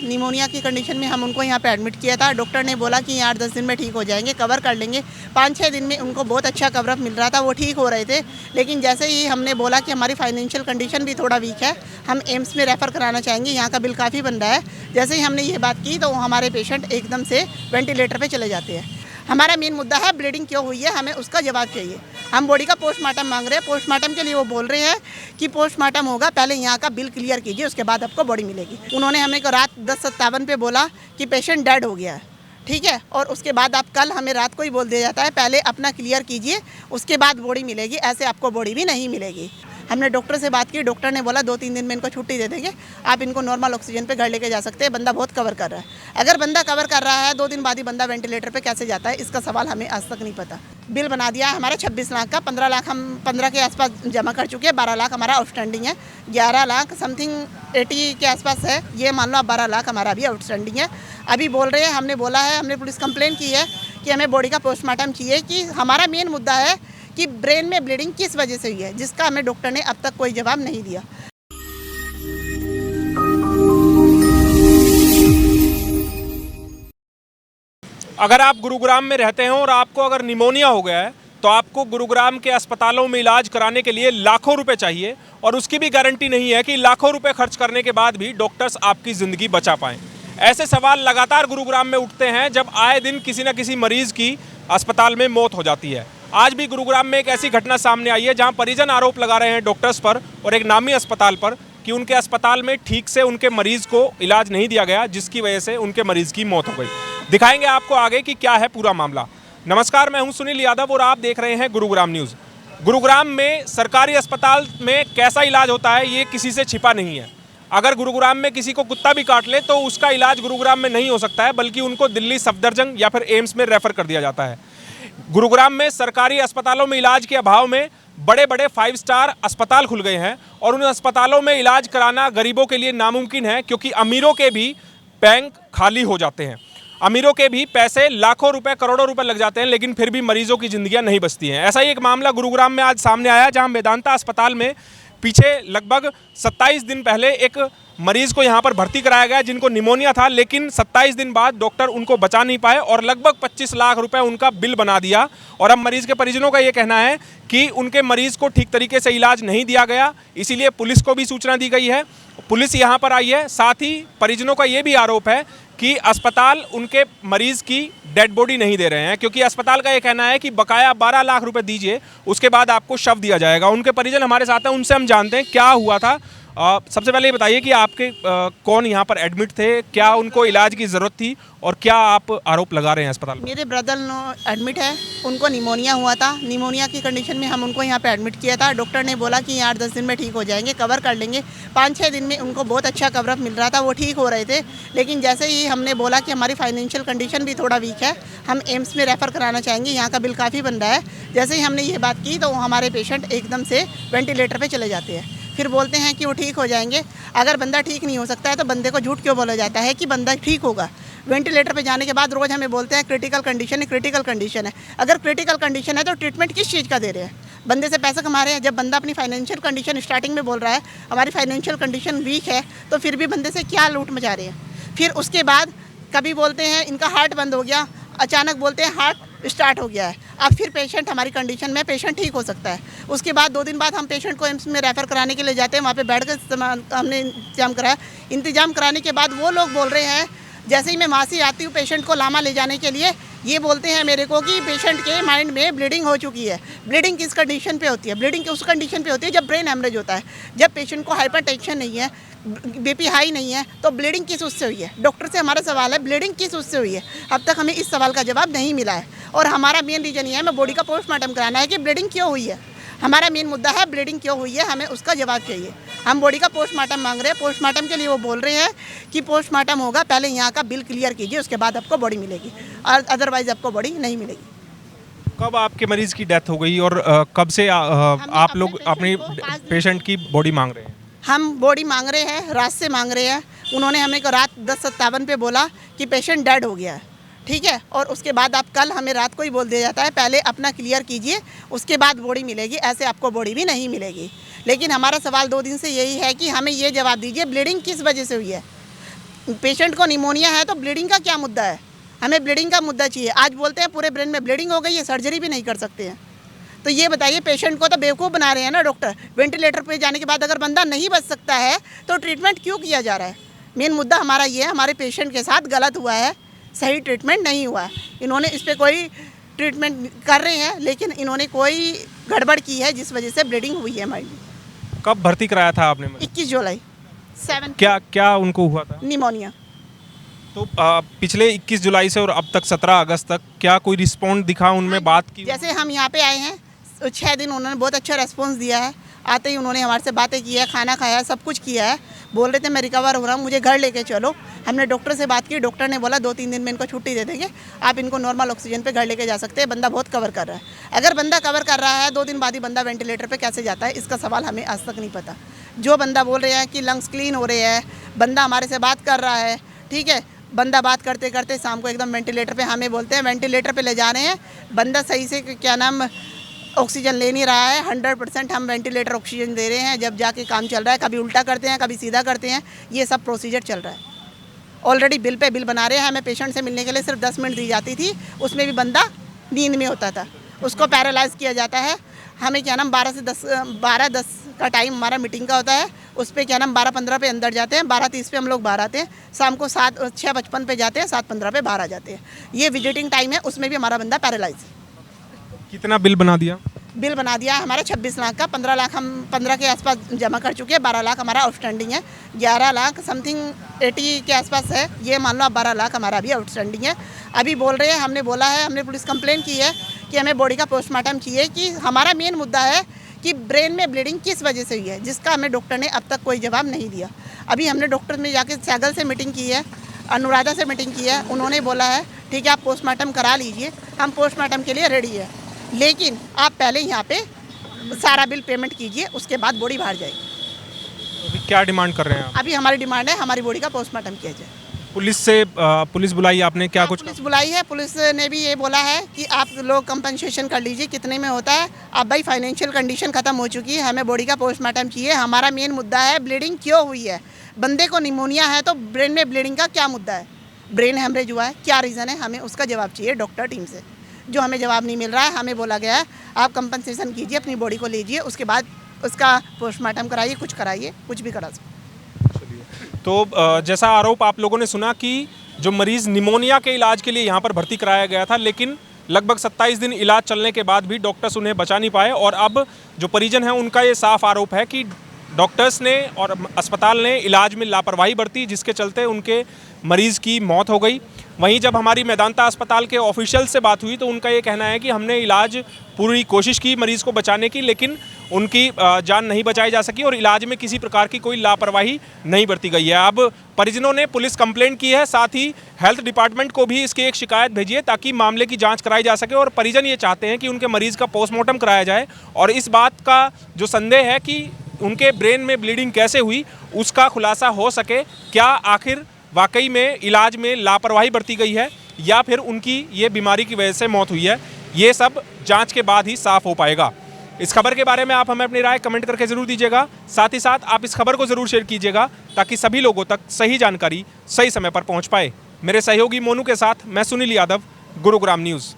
Pneumonia की condition में हम उनको यहाँ पे एडमिट किया था। डॉक्टर ने बोला कि 8-10 दिन में ठीक हो जाएंगे, कवर कर लेंगे। 5-6 दिन में उनको बहुत अच्छा कवरअप मिल रहा था, वो ठीक हो रहे थे। लेकिन जैसे ही हमने बोला कि हमारी फाइनेंशियल कंडीशन भी थोड़ा वीक है, हम एम्स में रेफ़र कराना चाहेंगे, यहाँ का बिल काफ़ी बन रहा है। जैसे ही हमने ये बात की तो हमारे पेशेंट एकदम से वेंटिलेटर पर चले जाते हैं। हमारा मेन मुद्दा है ब्लीडिंग क्यों हुई है, हमें उसका जवाब चाहिए। हम बॉडी का पोस्टमार्टम मांग रहे हैं। पोस्टमार्टम के लिए वो बोल रहे हैं कि पोस्टमार्टम होगा, पहले यहाँ का बिल क्लियर कीजिए, उसके बाद आपको बॉडी मिलेगी। उन्होंने हमें को रात 10:57 पे बोला कि पेशेंट डेड हो गया है, ठीक है। और उसके बाद आप कल हमें रात को ही बोल दिया जाता है पहले अपना क्लियर कीजिए, उसके बाद बॉडी मिलेगी। ऐसे आपको बॉडी भी नहीं मिलेगी। हमने डॉक्टर से बात की, डॉक्टर ने बोला 2-3 दिन में इनको छुट्टी दे देंगे, आप इनको नॉर्मल ऑक्सीजन पे घर लेके जा सकते हैं। बंदा बहुत कवर कर रहा है। अगर बंदा कवर कर रहा है 2 दिन बाद ही बंदा वेंटिलेटर पे कैसे जाता है, इसका सवाल हमें आज तक नहीं पता। बिल बना दिया है हमारा 26 लाख का। 15 लाख हम 15 के आसपास जमा कर चुके हैं। 12 लाख हमारा आउटस्टैंडिंग है। 11 लाख समथिंग 80 के आसपास है। ये मान लो आप 12 लाख हमारा अभी आउटस्टैंडिंग है। अभी बोल रहे हैं, हमने बोला है, हमने पुलिस कंप्लेन की है कि हमें बॉडी का पोस्टमार्टम चाहिए, कि हमारा मेन मुद्दा है कि ब्रेन में ब्लीडिंग किस वजह से हुई है, जिसका हमें डॉक्टर ने अब तक कोई जवाब नहीं दिया। अगर आप गुरुग्राम में रहते हैं और आपको अगर निमोनिया हो गया है तो आपको गुरुग्राम के अस्पतालों में इलाज कराने के लिए लाखों रुपए चाहिए, और उसकी भी गारंटी नहीं है कि लाखों रुपए खर्च करने के बाद भी डॉक्टर्स आपकी ज़िंदगी बचा पाएं। ऐसे सवाल लगातार गुरुग्राम में उठते हैं जब आए दिन किसी न किसी मरीज की अस्पताल में मौत हो जाती है। आज भी गुरुग्राम में एक ऐसी घटना सामने आई है जहां परिजन आरोप लगा रहे हैं डॉक्टर्स पर और एक नामी अस्पताल पर कि उनके अस्पताल में ठीक से उनके मरीज को इलाज नहीं दिया गया, जिसकी वजह से उनके मरीज की मौत हो गई। दिखाएंगे आपको आगे कि क्या है पूरा मामला। नमस्कार, मैं हूं सुनील यादव और आप देख रहे हैं गुरुग्राम न्यूज़। गुरुग्राम में सरकारी अस्पताल में कैसा इलाज होता है ये किसी से छिपा नहीं है। अगर गुरुग्राम में किसी को कुत्ता भी काट ले तो उसका इलाज गुरुग्राम में नहीं हो सकता है, बल्कि उनको दिल्ली सफदरजंग या फिर एम्स में रेफर कर दिया जाता है। गुरुग्राम में सरकारी अस्पतालों में इलाज के अभाव में बड़े बड़े 5 स्टार अस्पताल खुल गए हैं, और उन अस्पतालों में इलाज कराना गरीबों के लिए नामुमकिन है, क्योंकि अमीरों के भी बैंक खाली हो जाते हैं। अमीरों के भी पैसे लाखों रुपए, करोड़ों रुपए लग जाते हैं, लेकिन फिर भी मरीजों की जिंदगियां नहीं बचती हैं। ऐसा ही एक मामला गुरुग्राम में आज सामने आया, जहां मेदांता अस्पताल में पीछे लगभग 27 दिन पहले एक मरीज को यहां पर भर्ती कराया गया जिनको निमोनिया था, लेकिन 27 दिन बाद डॉक्टर उनको बचा नहीं पाए और लगभग 25 लाख रुपए उनका बिल बना दिया। और अब मरीज के परिजनों का ये कहना है कि उनके मरीज को ठीक तरीके से इलाज नहीं दिया गया, इसीलिए पुलिस को भी सूचना दी गई है। पुलिस यहाँ पर आई है। साथ ही परिजनों का ये भी आरोप है कि अस्पताल उनके मरीज की डेड बॉडी नहीं दे रहे हैं, क्योंकि अस्पताल का ये कहना है कि बकाया 12 लाख रुपए दीजिए, उसके बाद आपको शव दिया जाएगा। उनके परिजन हमारे साथ हैं, उनसे हम जानते हैं क्या हुआ था। सबसे पहले ये बताइए कि आपके कौन यहाँ पर एडमिट थे, क्या उनको इलाज की ज़रूरत थी, और क्या आप आरोप लगा रहे हैं अस्पताल में? मेरे ब्रदर एडमिट है, उनको निमोनिया हुआ था। निमोनिया की कंडीशन में हम उनको यहाँ पे एडमिट किया था। डॉक्टर ने बोला कि 8-10 दिन में ठीक हो जाएंगे, कवर कर लेंगे। 5-6 दिन में उनको बहुत अच्छा कवरअप मिल रहा था, वो ठीक हो रहे थे। लेकिन जैसे ही हमने बोला कि हमारी फाइनेंशियल कंडीशन भी थोड़ा वीक है, हम एम्स में रेफ़र कराना चाहेंगे, यहाँ का बिल काफ़ी बन रहा है। जैसे ही हमने ये बात की तो हमारे पेशेंट एकदम से वेंटिलेटर पर चले जाते हैं। फिर बोलते हैं कि वो ठीक हो जाएंगे। अगर बंदा ठीक नहीं हो सकता है तो बंदे को झूठ क्यों बोला जाता है कि बंदा ठीक होगा? वेंटिलेटर पे जाने के बाद रोज़ हमें बोलते हैं क्रिटिकल कंडीशन है, क्रिटिकल कंडीशन है। अगर क्रिटिकल कंडीशन है तो ट्रीटमेंट किस चीज़ का दे रहे हैं? बंदे से पैसे कमा रहे हैं। जब बंदा अपनी फाइनेंशियल कंडीशन स्टार्टिंग में बोल रहा है हमारी फाइनेंशियल कंडीशन वीक है, तो फिर भी बंदे से क्या लूट मचा रहे हैं। फिर उसके बाद कभी बोलते हैं इनका हार्ट बंद हो गया, अचानक बोलते हैं हार्ट स्टार्ट हो गया है। अब फिर पेशेंट हमारी कंडीशन में पेशेंट ठीक हो सकता है। उसके बाद 2 दिन बाद हम पेशेंट को एम्स में रेफ़र कराने के लिए जाते हैं। वहाँ पे बेड का हमने इंतजाम कराया। इंतजाम कराने के बाद वो लोग बोल रहे हैं, जैसे ही मैं वहाँ से आती हूँ पेशेंट को लामा ले जाने के लिए, ये बोलते हैं मेरे को कि पेशेंट के माइंड में ब्लीडिंग हो चुकी है। ब्लीडिंग किस कंडीशन पे होती है? ब्लीडिंग उस कंडीशन पे होती है जब ब्रेन हेमरेज होता है। जब पेशेंट को हाइपरटेंशन नहीं है, बीपी हाई नहीं है, तो ब्लीडिंग किस उससे हुई है? डॉक्टर से हमारा सवाल है ब्लीडिंग किस उससे हुई है? अब तक हमें इस सवाल का जवाब नहीं मिला है। और हमारा मेन रीज़न ये है, मैं बॉडी का पोस्टमार्टम कराना है कि ब्लीडिंग क्यों हुई है। हमारा मेन मुद्दा है ब्लीडिंग क्यों हुई है, हमें उसका जवाब चाहिए। हम बॉडी का पोस्टमार्टम मांग रहे हैं। पोस्टमार्टम के लिए वो बोल रहे हैं कि पोस्टमार्टम होगा, पहले यहाँ का बिल क्लियर कीजिए, उसके बाद आपको बॉडी मिलेगी, और अदरवाइज आपको बॉडी नहीं मिलेगी। कब आपके मरीज की डेथ हो गई और कब से आप लोग अपनी पेशेंट की बॉडी मांग रहे हैं? हम बॉडी मांग रहे हैं, रात से मांग रहे हैं। उन्होंने हमें को रात 10:57 पे बोला कि पेशेंट डेड हो गया है, ठीक है। और उसके बाद आप कल हमें रात को ही बोल दिया जाता है पहले अपना क्लियर कीजिए, उसके बाद बॉडी मिलेगी। ऐसे आपको बॉडी भी नहीं मिलेगी। लेकिन हमारा सवाल 2 दिन से यही है कि हमें ये जवाब दीजिए ब्लीडिंग किस वजह से हुई है। पेशेंट को निमोनिया है तो ब्लीडिंग का क्या मुद्दा है? हमें ब्लीडिंग का मुद्दा चाहिए। आज बोलते हैं पूरे ब्रेन में ब्लीडिंग हो गई है, सर्जरी भी नहीं कर सकते हैं। तो ये बताइए, पेशेंट को तो बेवकूफ़ बना रहे हैं ना डॉक्टर। वेंटिलेटर पे जाने के बाद अगर बंदा नहीं बच सकता है तो ट्रीटमेंट क्यों किया जा रहा है? मेन मुद्दा हमारा ये है, हमारे पेशेंट के साथ गलत हुआ है, सही ट्रीटमेंट नहीं हुआ है। इन्होंने इस पर कोई ट्रीटमेंट कर रहे हैं, लेकिन इन्होंने कोई गड़बड़ की है जिस वजह से ब्लीडिंग हुई है हमारी। कब भर्ती कराया था आपने? 21 जुलाई 7 क्या क्या उनको हुआ था? निमोनिया। तो पिछले 21 जुलाई से और अब तक 17 अगस्त तक क्या कोई रिस्पॉन्स दिखा, उनमें बात की? जैसे हम यहाँ पे आए हैं 6 दिन उन्होंने बहुत अच्छा रेस्पॉन्स दिया है। आते ही उन्होंने हमारे से बातें की है, खाना खाया, सब कुछ किया है। बोल रहे थे मैं रिकवर हो रहा हूँ, मुझे घर लेके चलो। हमने डॉक्टर से बात की, डॉक्टर ने बोला 2-3 दिन में इनको छुट्टी दे देंगे, आप इनको नॉर्मल ऑक्सीजन पे घर लेके जा सकते हैं। बंदा बहुत कवर कर रहा है। अगर बंदा कवर कर रहा है 2 दिन बाद ही बंदा वेंटिलेटर पे कैसे जाता है, इसका सवाल हमें आज तक नहीं पता। जो बंदा बोल रहे हैं कि लंग्स क्लीन हो रहे हैं, बंदा हमारे से बात कर रहा है, ठीक है, बंदा बात करते करते शाम को एकदम वेंटिलेटर पे हमें बोलते हैं वेंटिलेटर पे ले जा रहे हैं, बंदा सही से क्या नाम ऑक्सीजन ले नहीं रहा है। 100% हम वेंटिलेटर ऑक्सीजन दे रहे हैं, जब जाके काम चल रहा है। कभी उल्टा करते हैं, कभी सीधा करते हैं, ये सब प्रोसीजर चल रहा है। ऑलरेडी बिल पे बिल बना रहे हैं। हमें पेशेंट से मिलने के लिए सिर्फ 10 मिनट दी जाती थी, उसमें भी बंदा नींद में होता था, उसको पैरालाइज किया जाता है। हमें क्या नाम 12:10 का टाइम हमारा मीटिंग का होता है, उस पर क्या नाम 12:15 पे अंदर जाते हैं, 12:30 पे हम लोग बाहर आते हैं, शाम को 6:55 पे जाते हैं, 7:15 पे बाहर आ जाते हैं। ये विजिटिंग टाइम है, उसमें भी हमारा बंदा पैरालाइज है। कितना बिल बना दिया? बिल बना दिया है हमारा 26 लाख का। 15 लाख हम 15 के आसपास जमा कर चुके हैं, 12 लाख हमारा आउटस्टैंडिंग है, 11 लाख समथिंग 80 के आसपास है। ये मान लो आप 12 लाख हमारा भी आउटस्टैंडिंग है। अभी बोल रहे हैं, हमने बोला है, हमने पुलिस कंप्लेन की है कि हमें बॉडी का पोस्टमार्टम चाहिए, कि हमारा मेन मुद्दा है कि ब्रेन में ब्लीडिंग किस वजह से हुई है, जिसका हमें डॉक्टर ने अब तक कोई जवाब नहीं दिया। अभी हमने डॉक्टर ने जाके सैगल से मीटिंग की है, अनुराधा से मीटिंग की है, उन्होंने बोला है ठीक है आप पोस्टमार्टम करा लीजिए, हम पोस्टमार्टम के लिए रेडी है, लेकिन आप पहले यहाँ पे सारा बिल पेमेंट कीजिए, उसके बाद बॉडी बाहर जाएगी। अभी क्या डिमांड कर रहे हैं आप? अभी हमारी डिमांड है हमारी बॉडी का पोस्टमार्टम किया जाए। पुलिस बुलाई आपने, क्या कुछ? पुलिस बुलाई है, पुलिस ने भी ये बोला है कि आप लोग कंपनसेशन कर लीजिए, कितने में होता है। अब भाई फाइनेंशियल कंडीशन खत्म हो चुकी है, हमें बॉडी का पोस्टमार्टम चाहिए। हमारा मेन मुद्दा है ब्लीडिंग क्यों हुई है। बंदे को निमोनिया है तो ब्रेन में ब्लीडिंग का क्या मुद्दा है, ब्रेन हेमरेज हुआ है, क्या रीज़न है, हमें उसका जवाब चाहिए डॉक्टर टीम से, जो हमें जवाब नहीं मिल रहा है। हमें बोला गया है आप कंपनसेशन कीजिए, अपनी बॉडी को लीजिए, उसके बाद उसका पोस्टमार्टम कराइए, कुछ कराइए, कुछ भी करा सकते। तो जैसा आरोप आप लोगों ने सुना कि जो मरीज़ निमोनिया के इलाज के लिए यहाँ पर भर्ती कराया गया था, लेकिन लगभग 27 दिन इलाज चलने के बाद भी डॉक्टर्स उन्हें बचा नहीं पाए। और अब जो परिजन हैं उनका ये साफ आरोप है कि डॉक्टर्स ने और अस्पताल ने इलाज में लापरवाही बरती, जिसके चलते उनके मरीज़ की मौत हो गई। वहीं जब हमारी मेदांता अस्पताल के ऑफिशियल से बात हुई तो उनका ये कहना है कि हमने इलाज पूरी कोशिश की मरीज़ को बचाने की, लेकिन उनकी जान नहीं बचाई जा सकी और इलाज में किसी प्रकार की कोई लापरवाही नहीं बरती गई है। अब परिजनों ने पुलिस कंप्लेंट की है, साथ ही हेल्थ डिपार्टमेंट को भी इसकी एक शिकायत भेजी है ताकि मामले की जांच कराई जा सके। और परिजन ये चाहते हैं कि उनके मरीज़ का पोस्टमार्टम कराया जाए और इस बात का जो संदेह है कि उनके ब्रेन में ब्लीडिंग कैसे हुई उसका खुलासा हो सके। क्या आखिर वाकई में इलाज में लापरवाही बरती गई है या फिर उनकी ये बीमारी की वजह से मौत हुई है, ये सब जांच के बाद ही साफ हो पाएगा। इस खबर के बारे में आप हमें अपनी राय कमेंट करके ज़रूर दीजिएगा। साथ ही साथ आप इस खबर को ज़रूर शेयर कीजिएगा ताकि सभी लोगों तक सही जानकारी सही समय पर पहुंच पाए। मेरे सहयोगी मोनू के साथ मैं सुनील यादव, गुरुग्राम न्यूज़।